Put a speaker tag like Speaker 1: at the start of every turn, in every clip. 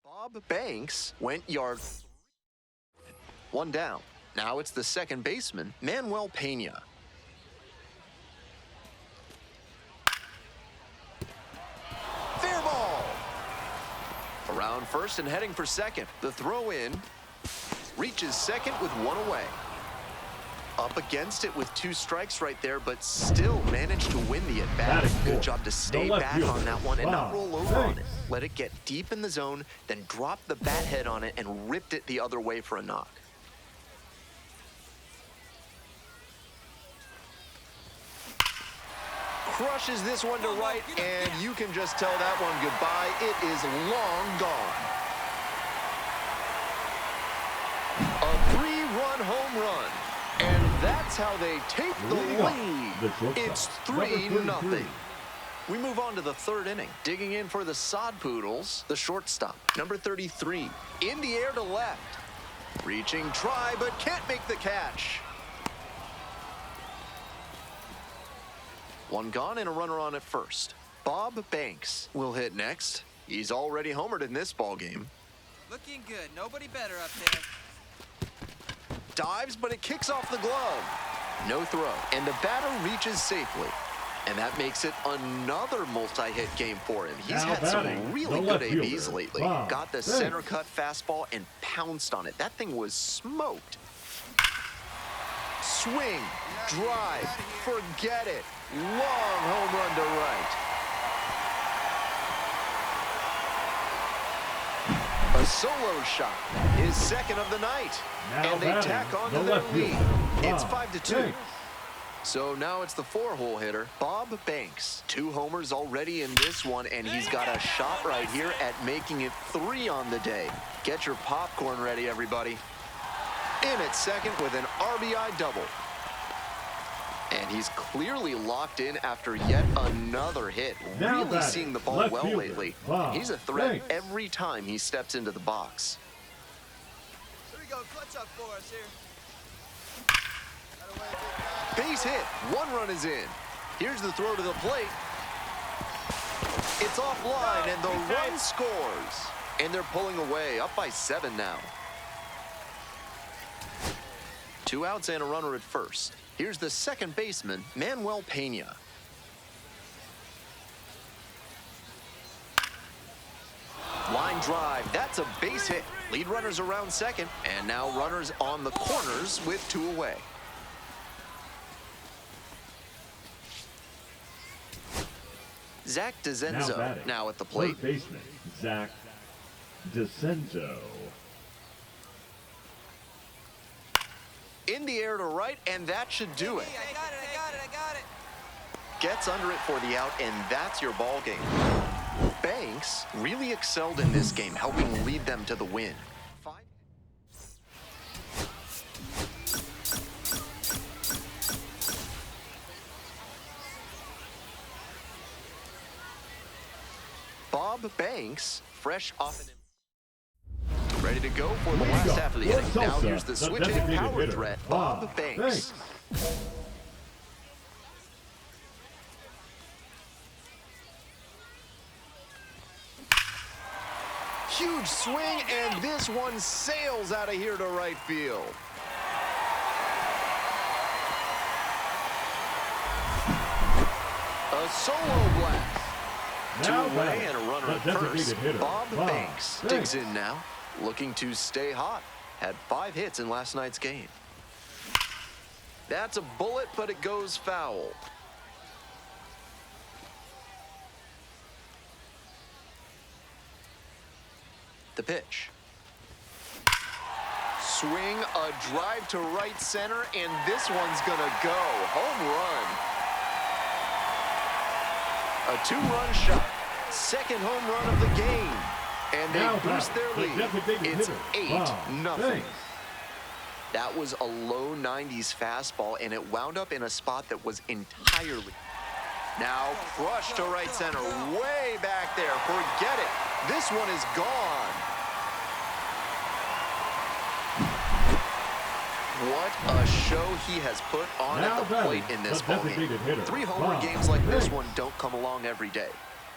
Speaker 1: Bob Banks went yard. One down. Now it's the second baseman, Manuel Pena. Fair ball. Around first and heading for second. The throw in. Reaches second with one away. Up against it with 2 strikes right there, but still managed to win the at-bat. Good job to stay back on that one and not roll over on it. Let it get deep in the zone, then drop the bat head on it and ripped it the other way for a knock. Crushes this one to right, and you can just tell that one goodbye. It is long gone. A 3-run home run. And that's how they take the lead. It's 3-0. We move on to the third inning. Digging in for the Sod Poodles, the shortstop, number 33. In the air to left. Reaching try, but can't make the catch. One gone and a runner on at first. Bob Banks will hit next. He's already homered in this ballgame.
Speaker 2: Looking good. Nobody better up there.
Speaker 1: Dives, but it kicks off the glove. No throw, and the batter reaches safely. And that makes it another multi-hit game for him. He's had some really good ABs lately. Got the center cut fastball and pounced on it. That thing was smoked. Swing, drive, forget it. Long home run to right. A solo shot, his second of the night. And they tack on to their lead. It's 5-2. So now it's the 4-hole hitter, Bob Banks. 2 homers already in this one, and he's got a shot right here at making it 3 on the day. Get your popcorn ready, everybody. In at second with an RBI double. And he's clearly locked in after yet another hit. Really seeing the ball well lately. He's a threat every time he steps into the box.
Speaker 2: Here we go, clutch up for us here.
Speaker 1: Base hit, 1 run is in. Here's the throw to the plate. It's offline and the run scores. And they're pulling away, up by 7 now. 2 outs and a runner at first. Here's the second baseman, Manuel Pena. Line drive, that's a base hit. Lead runners around second, and now runners on the corners with 2 away. Zach DeZenzo now at the plate.
Speaker 3: Third baseman, Zach DeZenzo.
Speaker 1: In the air to right, and that should do it.
Speaker 2: I got it.
Speaker 1: Gets under it for the out, and that's your ball game. Banks really excelled in this game, helping lead them to the win. Bob Banks, fresh off an... Ready to go for the last half of the inning. Now here's the switch-hitting power threat, Bob Banks. Huge swing, and this one sails out of here to right field. A solo blast. 2 away and a runner at first. Bob Banks digs in now, looking to stay hot. Had 5 hits in last night's game. That's a bullet, but it goes foul. The pitch. Swing, a drive to right center, and this one's gonna go. Home run. A 2-run shot. Second home run of the game. And they boost their lead. It's 8-0. That was a low 90s fastball, and it wound up in a spot that was entirely... Now crushed to right center, way back there. Forget it. This one is gone. What a show he has put on at the plate in this ballgame. 3 homer games like this one don't come along every day.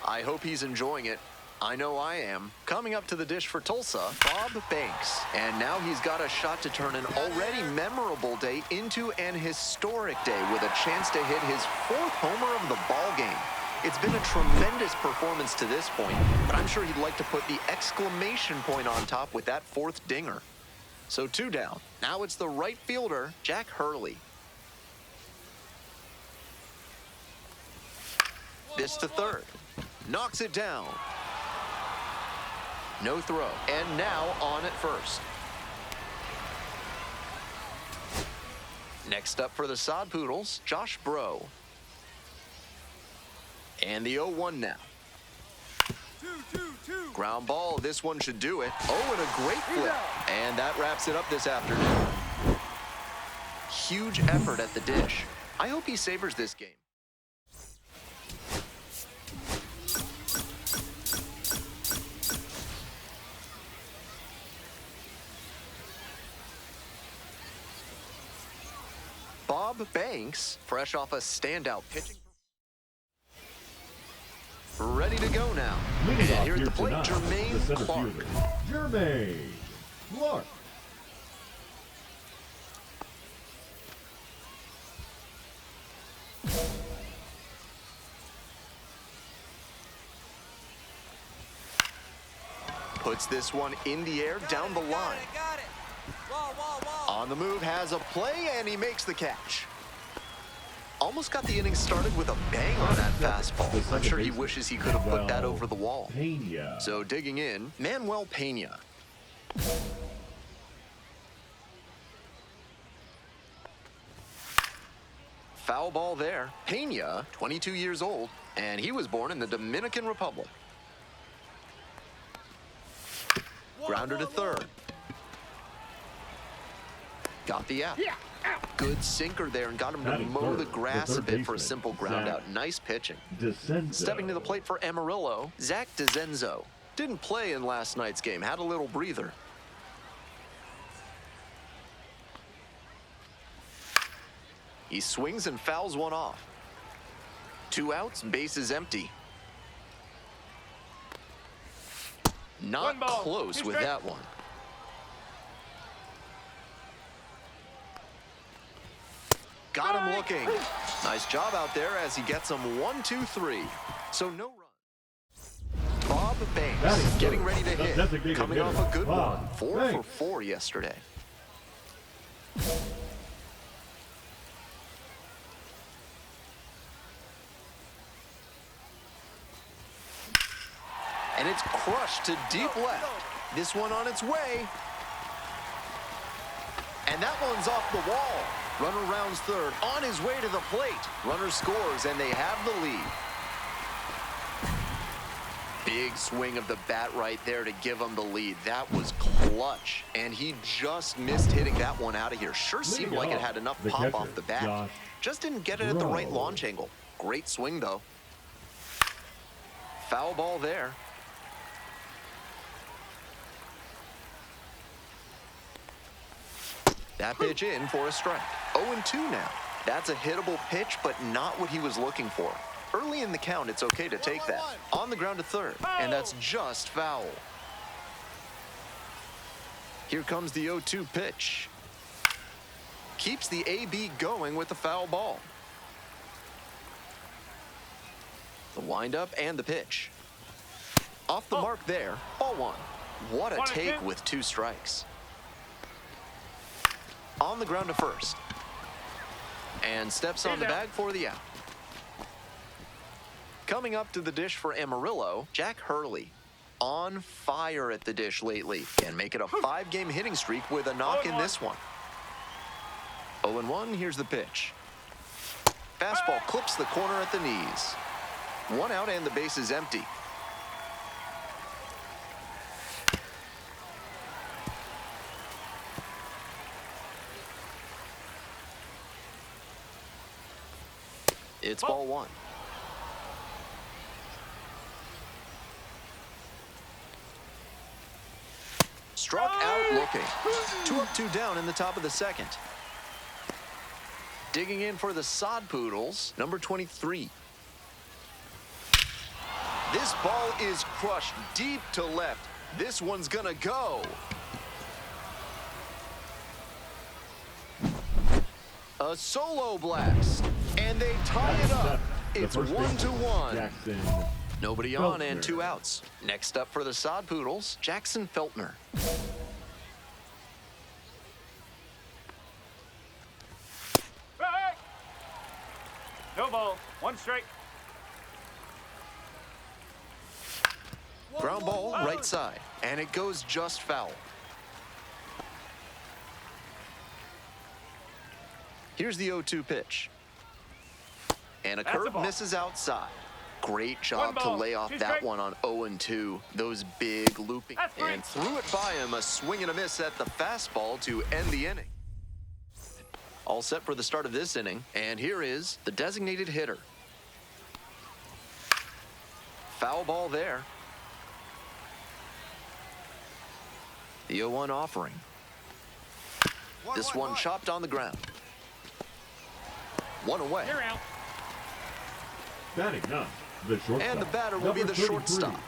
Speaker 1: I hope he's enjoying it. I know I am. Coming up to the dish for Tulsa, Bob Banks. And now he's got a shot to turn an already memorable day into an historic day with a chance to hit his 4th homer of the ballgame. It's been a tremendous performance to this point, but I'm sure he'd like to put the exclamation point on top with that 4th dinger. So 2 down. Now it's the right fielder, Jack Hurley. This to third. Knocks it down. No throw. And now on at first. Next up for the Sod Poodles, Josh Bro. And the 0-1 now.
Speaker 2: 2-2-2.
Speaker 1: Ground ball. This one should do it. Oh, and a great flip. And that wraps it up this afternoon. Huge effort at the dish. I hope he savors this game. Bob Banks, fresh off a standout pitching. Ready to go now. And here at the plate, Jermaine Clark.
Speaker 3: Jermaine Clark.
Speaker 1: Puts this one in the air down the line.
Speaker 2: Got it. Wall.
Speaker 1: On the move, has a play, and he makes the catch. Almost got the inning started with a bang on that fastball. I'm sure he wishes he could have put that over the wall.
Speaker 3: Pena.
Speaker 1: So digging in, Manuel Pena. Foul ball there. Pena, 22 years old, and he was born in the Dominican Republic. Grounder to third. Got the out. Good sinker there and got him to mow the grass a bit for a simple ground out. Nice pitching. Stepping to the plate for Amarillo, Zach DeZenzo. Didn't play in last night's game, had a little breather. He swings and fouls one off. 2 outs, bases empty. Not close with that one. Got him looking. Nice job out there as he gets him 1-2-3. So no run. Bob Banks getting ready to hit. Coming off a good one. 4 for 4 yesterday. And it's crushed to deep left. This one on its way. And that one's off the wall. Runner rounds third, on his way to the plate. Runner scores, and they have the lead. Big swing of the bat right there to give him the lead. That was clutch, and he just missed hitting that one out of here. Sure seemed like it had enough pop off the bat. Just didn't get it at the right launch angle. Great swing, though. Foul ball there. That pitch in for a strike. 0-2 now. That's a hittable pitch, but not what he was looking for. Early in the count, it's okay to take that. On the ground to third, and that's just foul. Here comes the 0-2 pitch. Keeps the AB going with the foul ball. The windup and the pitch. Off the mark there, ball 1. What a take with 2 strikes. On the ground to first. And steps on the bag for the out. Coming up to the dish for Amarillo, Jack Hurley. On fire at the dish lately. And make it a 5-game hitting streak with a knock in this one. 0-1, here's the pitch. Fastball clips the corner at the knees. 1 out and the base is empty. It's ball 1. Struck out looking. 2 up, 2 down in the top of the second. Digging in for the Sod Poodles, number 23. This ball is crushed deep to left. This one's gonna go. A solo blast, and they tie it up. It's 1-1.
Speaker 3: Jackson
Speaker 1: Nobody
Speaker 3: Feltner.
Speaker 1: on and 2 outs. Next up for the Sod Poodles, Jackson Feltner.
Speaker 4: Hey! No ball, 1 strike.
Speaker 1: Ground ball right side, and it goes just foul. Here's the 0-2 pitch. And a
Speaker 4: That's a
Speaker 1: curve
Speaker 4: ball.
Speaker 1: misses outside. Great job to
Speaker 4: ball,
Speaker 1: lay off
Speaker 4: 2
Speaker 1: that
Speaker 4: strike.
Speaker 1: one on 0-2. Those big looping.
Speaker 4: That's three.
Speaker 1: And threw it by him, a swing and a miss at the fastball to end the inning. All set for the start of this inning, and here is the designated hitter. Foul ball there. The 0-1 offering. This one chopped on the ground. 1 away.
Speaker 4: You're out.
Speaker 3: batting ninth, the shortstop.
Speaker 1: And the batter will be
Speaker 3: number
Speaker 1: the
Speaker 3: 33.
Speaker 1: shortstop.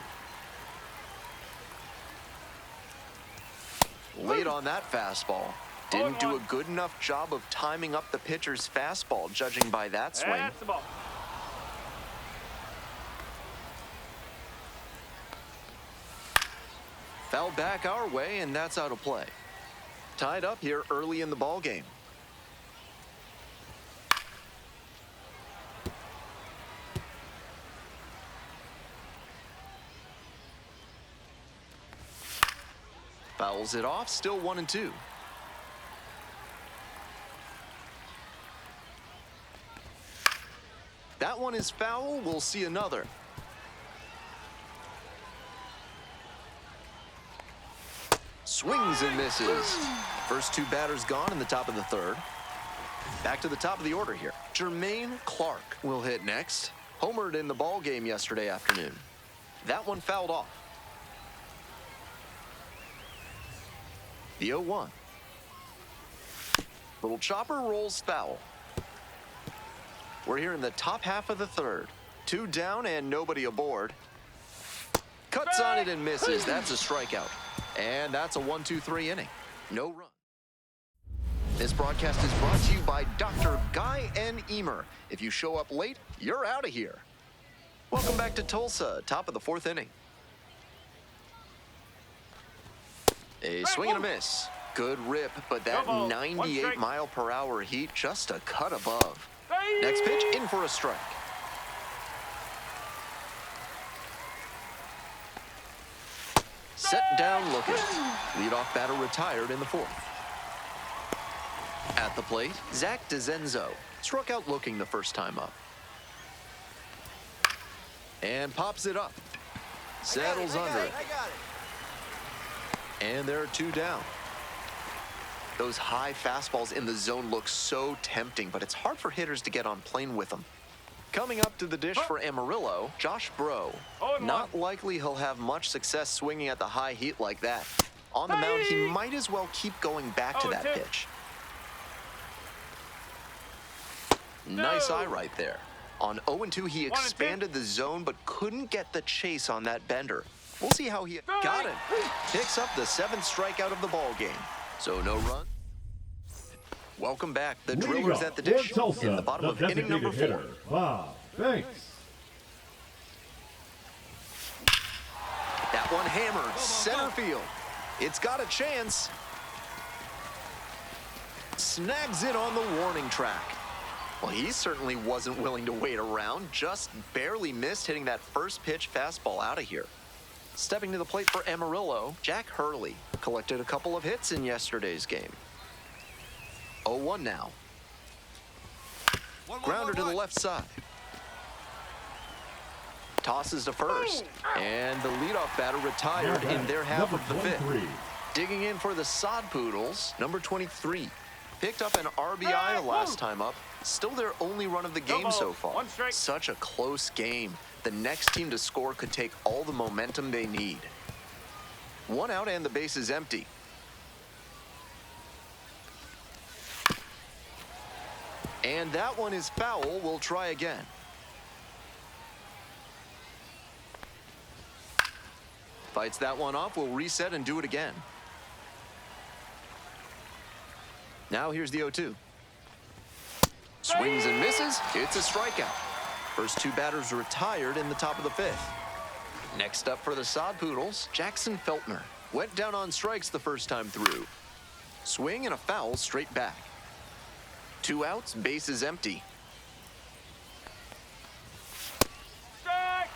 Speaker 1: Late on that fastball. Didn't do a good enough job of timing up the pitcher's fastball, judging by that swing.
Speaker 4: That's the ball.
Speaker 1: Foul back our way, and that's out of play. Tied up here early in the ball game. Fouls it off, still 1-2. That one is foul. We'll see another. Swings and misses. First 2 batters gone in the top of the third. Back to the top of the order here. Jermaine Clark will hit next. Homered in the ball game yesterday afternoon. That one fouled off. The 0-1. Little chopper rolls foul. We're here in the top half of the third. 2 down and nobody aboard. Cuts on it and misses. That's a strikeout. And that's a 1-2-3 inning. No run. This broadcast is brought to you by Dr. Guy N. Emer. If you show up late, you're out of here. Welcome back to Tulsa, top of the 4th inning. A swing and a miss. Good rip, but that 98-mile-per-hour heat just a cut above. Next pitch, in for a strike. Set down looking. Leadoff batter retired in the 4th. At the plate, Zach DeZenzo struck out looking the first time up. And pops it up. Settles under it.
Speaker 2: I got it.
Speaker 1: And there are 2 down. Those high fastballs in the zone look so tempting, but it's hard for hitters to get on plane with them. Coming up to the dish for Amarillo, Josh Bro. Not likely he'll have much success swinging at the high heat like that. On the mound, he might as well keep going back to that pitch. Nice eye right there. On 0-2, he expanded the zone, but couldn't get the chase on that bender. We'll see how he got it. Picks up the 7th strikeout of the ball game. So no run. Welcome back. The Drillers at the dish
Speaker 3: Tulsa,
Speaker 1: in the bottom of inning number 4.
Speaker 3: Hitter, Bob Banks.
Speaker 1: That one hammered center field. It's got a chance. Snags it on the warning track. Well, he certainly wasn't willing to wait around. Just barely missed hitting that first pitch fastball out of here. Stepping to the plate for Amarillo, Jack Hurley collected a couple of hits in yesterday's game. 0-1 now. Grounder to the left side. Tosses to first. And the leadoff batter retired in their half of the 5th. Digging in for the Sod Poodles, number 23. Picked up an RBI the last time up. Still their only run of the game so far. Such a close game. The next team to score could take all the momentum they need. One out and the base is empty. And that one is foul. We'll try again. Fights that one off. We'll reset and do it again. Now here's the 0-2. Swings and misses. It's a strikeout. First two batters retired in the top of the fifth. Next up for the Sod Poodles, Jackson Feltner. Went down on strikes the first time through. Swing and a foul straight back. Two outs, base is empty.
Speaker 4: Strike!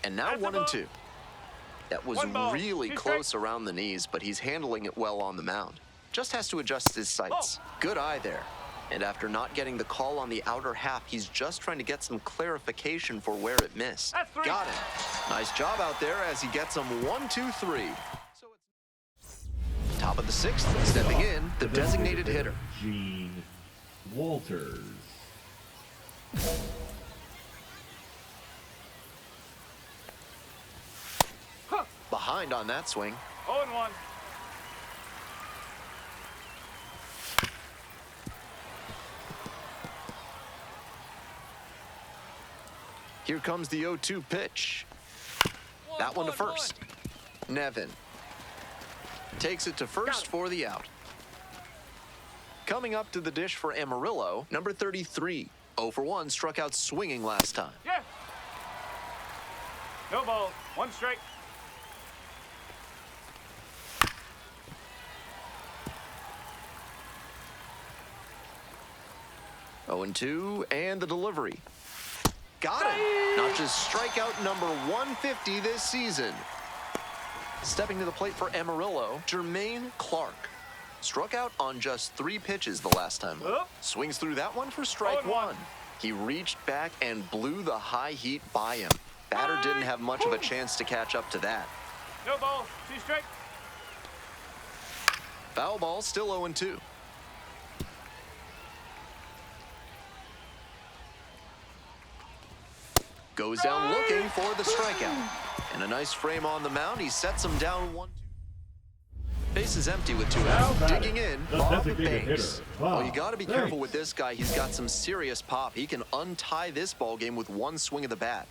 Speaker 1: And now
Speaker 4: That's
Speaker 1: 1-2. That was
Speaker 4: One
Speaker 1: really
Speaker 4: ball,
Speaker 1: close around the knees, but he's handling it well on the mound. Just has to adjust his sights. Good eye there. And after not getting the call on the outer half, he's just trying to get some clarification for where it missed.
Speaker 4: That's three.
Speaker 1: Got him. Nice job out there as he gets him 1-2-3. Top of the sixth, stepping in, the designated hitter.
Speaker 3: Gene Walters.
Speaker 1: Behind on that swing.
Speaker 4: 0-1.
Speaker 1: Here comes the 0-2 pitch. That one to first. Nevin takes it to first for the out. Coming up to the dish for Amarillo, number 33. 0 for 1, struck out swinging last time.
Speaker 4: Yeah. No ball. One strike.
Speaker 1: Oh, 0-2, and the delivery. Got him. Notches strikeout number 150 this season. Stepping to the plate for Amarillo, Jermaine Clark. Struck out on just 3 pitches the last time. Swings through that one for strike 1. He reached back and blew the high heat by him. Batter didn't have much of a chance to catch up to that.
Speaker 4: No ball. 2 strike.
Speaker 1: Foul ball, still 0-2. Goes down looking for the strikeout. And a nice frame on the mound. He sets him down 1-2. Base is empty with 2 outs. Digging in, Bob Banks. Well, you got to be careful with this guy. He's got some serious pop. He can untie this ball game with one swing of the bat.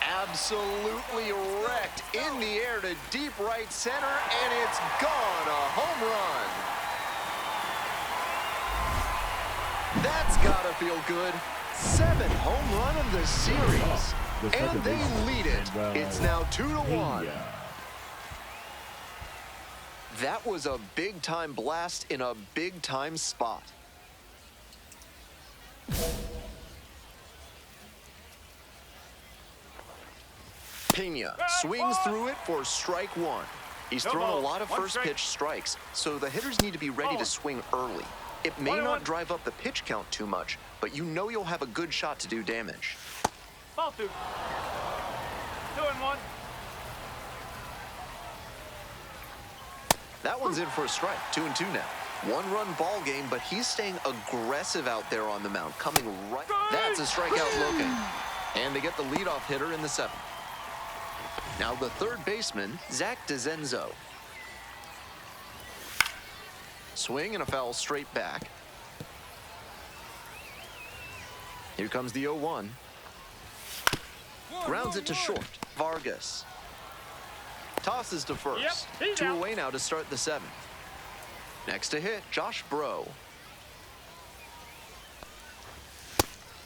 Speaker 1: Absolutely wrecked in the air to deep right center, and it's gone. A home run. That's got to feel good. 7th home run of the series. And they lead it. It's now 2-1. That was a big-time blast in a big-time spot. Pena swings through it for strike 1. He's thrown a lot of first-pitch strikes, so the hitters need to be ready to swing early. It may not drive up the pitch count too much, but you know you'll have a good shot to do damage.
Speaker 4: Ball 2. 2-1.
Speaker 1: That one's in for a strike. 2-2 now. 1-run ball game, but he's staying aggressive out there on the mound, coming right. That's a strikeout looking. And they get the leadoff hitter in the 7th. Now the third baseman, Zach DeZenzo. Swing and a foul straight back. Here comes the 0-1. Grounds it to short. Vargas tosses to first.
Speaker 4: Yep,
Speaker 1: 2 away now to start the 7th. Next to hit, Josh Bro.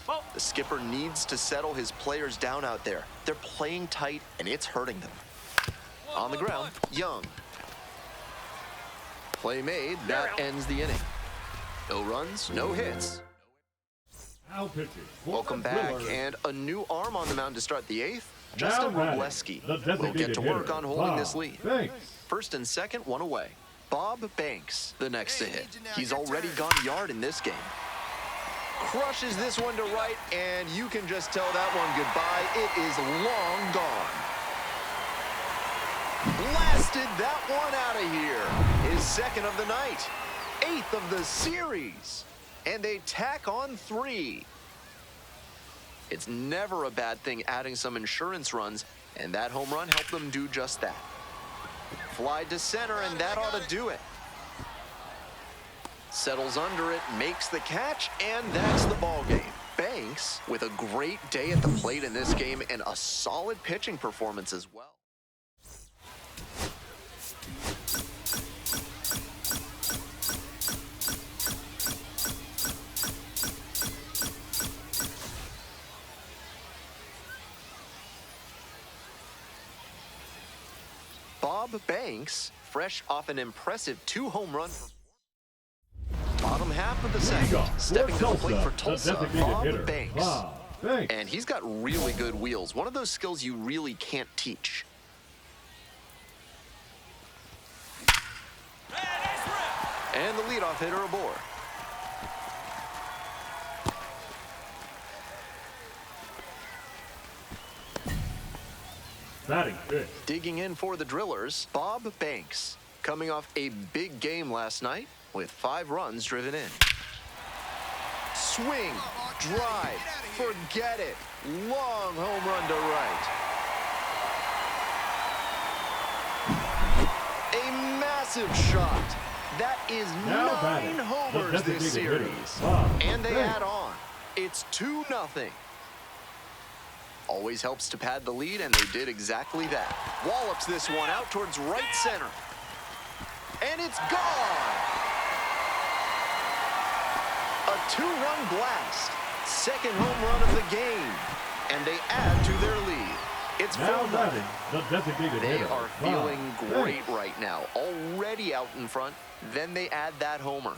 Speaker 4: Ball.
Speaker 1: The skipper needs to settle his players down out there. They're playing tight, and it's hurting them. On the ground, Young. Play made. That ends the inning. No runs, no hits. Welcome back, and a new arm on the mound to start the 8th. Justin Robleski will get to work on holding this lead. First and second, 1 away. Bob Banks, the next to hit. He's already gone yard in this game. Crushes this one to right, and you can just tell that one goodbye. It is long gone. Blasted that one out of here. His 2nd of the night. 8th of the series. And they tack on 3. It's never a bad thing adding some insurance runs, and that home run helped them do just that. Fly to center, and that ought to do it. Settles under it, makes the catch, and that's the ball game. Banks with a great day at the plate in this game and a solid pitching performance as well. Bob Banks, fresh off an impressive 2-home run. Bottom half of the second, stepping to the plate for Tulsa, Bob Banks. And he's got really good wheels, one of those skills you really can't teach. And the leadoff hitter aboard.
Speaker 3: Batting fifth.
Speaker 1: Digging in for the Drillers, Bob Banks, coming off a big game last night with 5 runs driven in. Swing, drive, forget it. Long home run to right. A massive shot. That is 9 homers this series. And they add on. It's 2-0. Always helps to pad the lead, and they did exactly that. Wallops this one out towards right center. And it's gone! A 2-run blast. Second home run of the game. And they add to their lead. It's 4-0. They are feeling great right now. Already out in front. Then they add that homer.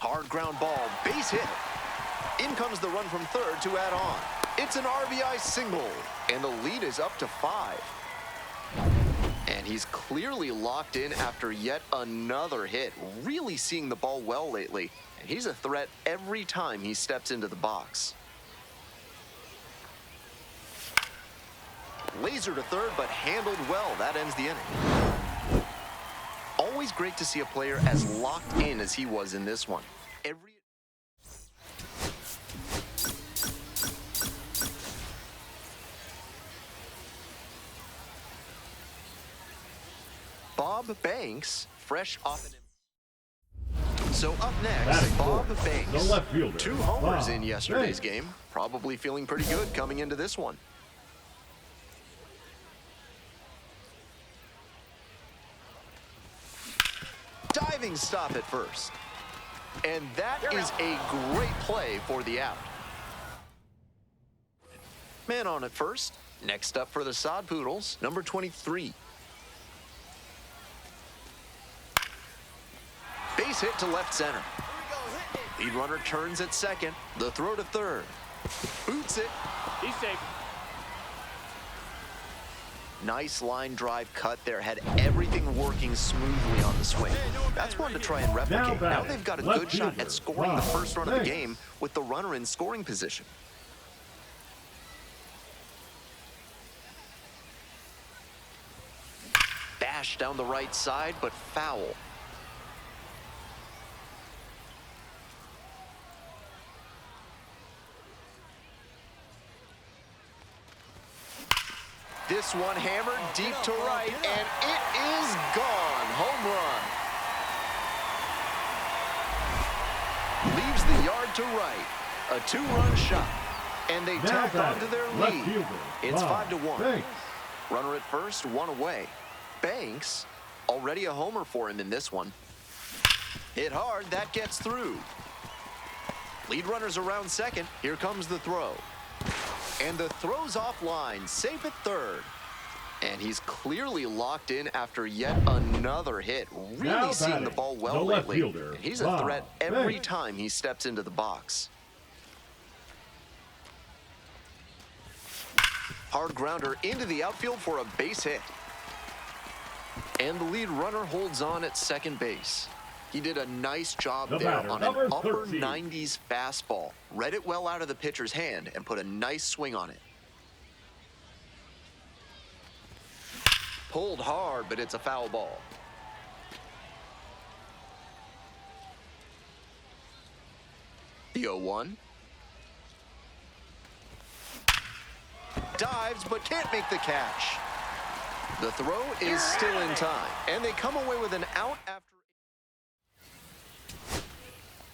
Speaker 1: Hard ground ball, base hit. In comes the run from third to add on. It's an RBI single, and the lead is up to 5. And he's clearly locked in after yet another hit. Really seeing the ball well lately, and he's a threat every time he steps into the box. Laser to third, but handled well. That ends the inning. Always great to see a player as locked in as he was in this one. Bob Banks, fresh off an... So up next, Bob Banks.
Speaker 3: The left fielder.
Speaker 1: 2 homers in yesterday's game. Probably feeling pretty good coming into this one. Diving stop at first. And that is a great play for the out. Man on at first. Next up for the Sod Poodles, number 23. Base hit to left center. Lead runner turns at second. The throw to third. Boots it.
Speaker 4: He's safe.
Speaker 1: Nice line drive cut there. Had everything working smoothly on the swing. That's one to try and replicate. Now they've got a good shot at scoring the first run of the game with the runner in scoring position. Bash down the right side, but foul. This one hammered deep to right, and it is gone. Home run. Leaves the yard to right. A 2-run shot. And they tack onto their lead. It's 5-1. Runner at first, 1 away. Banks, already a homer for him in this one. Hit hard, that gets through. Lead runner's around second. Here comes the throw. And the throw's offline, safe at third. And he's clearly locked in after yet another hit. Really seeing the ball well lately. And he's a threat every time he steps into the box. Hard grounder into the outfield for a base hit. And the lead runner holds on at second base. He did a nice job there on an upper 90s fastball. Read it well out of the pitcher's hand and put a nice swing on it. Pulled hard, but it's a foul ball. The 0-1. Dives, but can't make the catch. The throw is still in time, and they come away with an out after.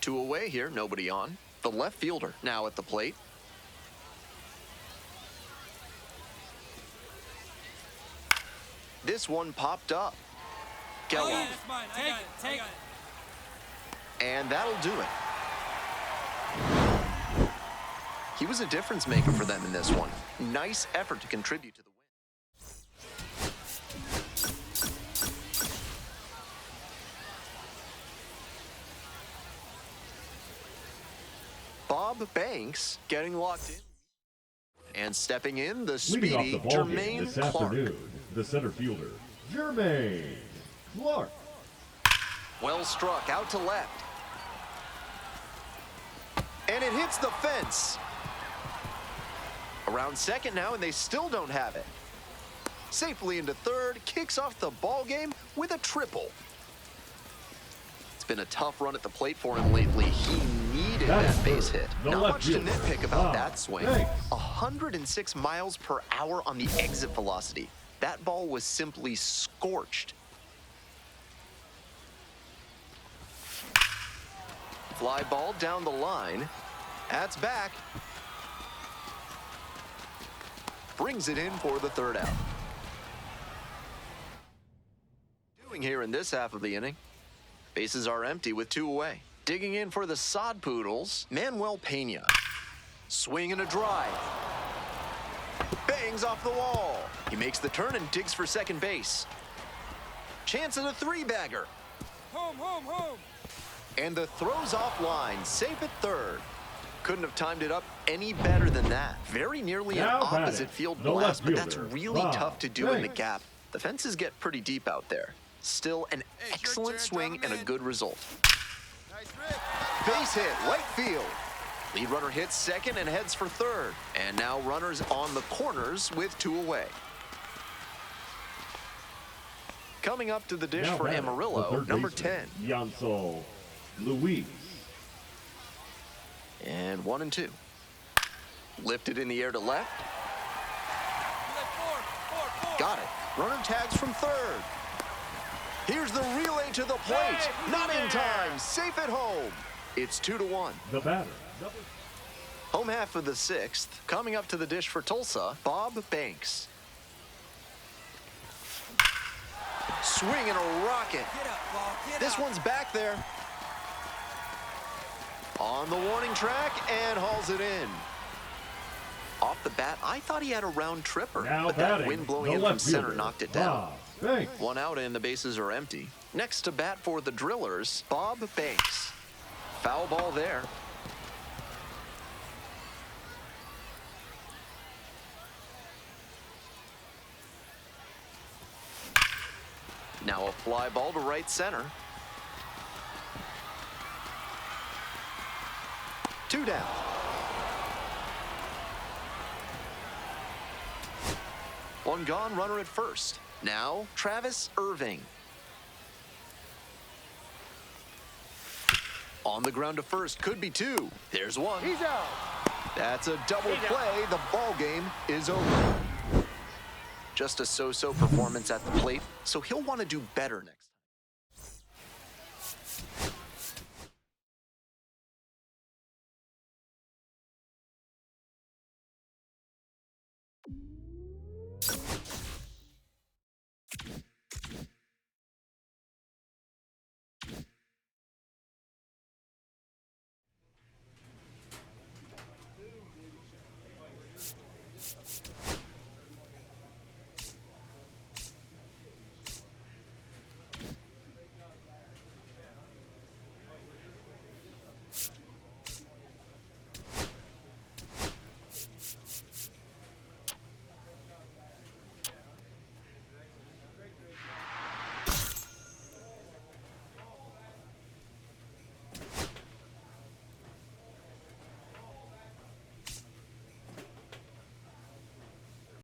Speaker 1: 2 away here, nobody on. The left fielder now at the plate. This one popped up. Geloff.
Speaker 2: Oh, yeah, that's mine. Take it.
Speaker 1: And that'll do it. He was a difference maker for them in this one. Nice effort to contribute to the win. Bob Banks getting locked in. And stepping in, the
Speaker 3: Leading off
Speaker 1: speedy
Speaker 3: the ball game
Speaker 1: Jermaine
Speaker 3: this
Speaker 1: Clark.
Speaker 3: afternoon, the center fielder, Jermaine Clark.
Speaker 1: Well struck, out to left. And it hits the fence. Around second now, and they still don't have it. Safely into third, kicks off the ball game with a triple. It's been a tough run at the plate for him lately. He needed that base hit. Not much to nitpick about that swing. 106 miles per hour on the exit velocity. That ball was simply scorched. Fly ball down the line. That's back. Brings it in for the third out. Doing here in this half of the inning. Bases are empty with 2 away. Digging in for the Sod Poodles, Manuel Pena. Swing and a drive. Bangs off the wall. He makes the turn and digs for second base. Chance at a 3-bagger.
Speaker 2: Home.
Speaker 1: And the throw's offline, safe at third. Couldn't have timed it up any better than that. Very nearly an opposite field blast, but that's really tough to do in the gap. The fences get pretty deep out there. Still an excellent swing and a good result.
Speaker 2: Nice rip.
Speaker 1: Base hit, right field. Lead runner hits second and heads for third. And now runners on the corners with 2 away. Coming up to the dish for Amarillo, number 10.
Speaker 3: Yansel Luis.
Speaker 1: And 1-2. Lifted in the air to left.
Speaker 2: Four.
Speaker 1: Got it. Runner tags from third. Here's the relay to the plate. Not in time. Safe at home. It's 2-1.
Speaker 3: The batter.
Speaker 1: Home half of the 6th. Coming up to the dish for Tulsa, Bob Banks. Swing and a rocket.
Speaker 2: Get up, ball. Get
Speaker 1: This
Speaker 2: up.
Speaker 1: one's back there. On the warning track and hauls it in. Off the bat, I thought he had a round tripper,
Speaker 3: Now
Speaker 1: but that
Speaker 3: batting,
Speaker 1: wind blowing
Speaker 3: the
Speaker 1: in from
Speaker 3: left
Speaker 1: center
Speaker 3: fielder,
Speaker 1: knocked it down.
Speaker 3: Bob Banks.
Speaker 1: 1 out and the bases are empty. Next to bat for the Drillers, Bob Banks. Foul ball there. Now a fly ball to right center. 2 down. One gone, runner at first. Now, Travis Irving. On the ground to first, could be 2. There's 1.
Speaker 2: He's out.
Speaker 1: That's a double play. The ball game is over. Just a so-so performance at the plate, so he'll want to do better next time.